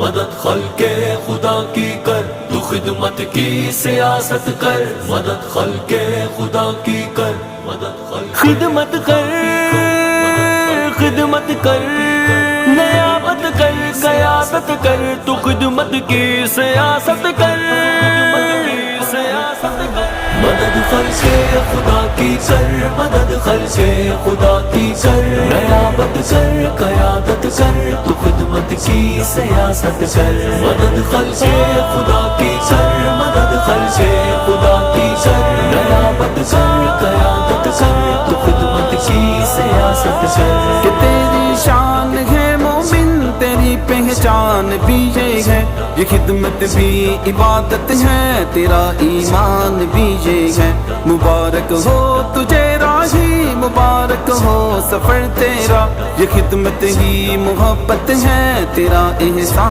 مدد خلق خدا کی کر، تو خدمت کی سیاست کر، مدد خلق خدا کی کر، مدد خدمت کر، خدمت کر، نیابت کر، قیادت کر، تو خدمت کی سیاست کر، مدد خلق خدا کی کر، مدد خلق خدا کی کر، نیابت کر، قیادت کر، تو خدمت کی سیاست کر، مدد خلق خدا کی کر، مدد خلق خدا کی کر، نیابت کر، قیادت کر، تو خدمت کی سیاست کر، کہ تیری شان ہے مومن، تیری پہچان بھی یہ ہے، یہ خدمت بھی عبادت ہے، تیرا ایمان بھی یہ ہے، مبارک ہو تجھے راہی، مبارک ہو سفر تیرا، یہ خدمت ہی محبت ہے، تیرا احسان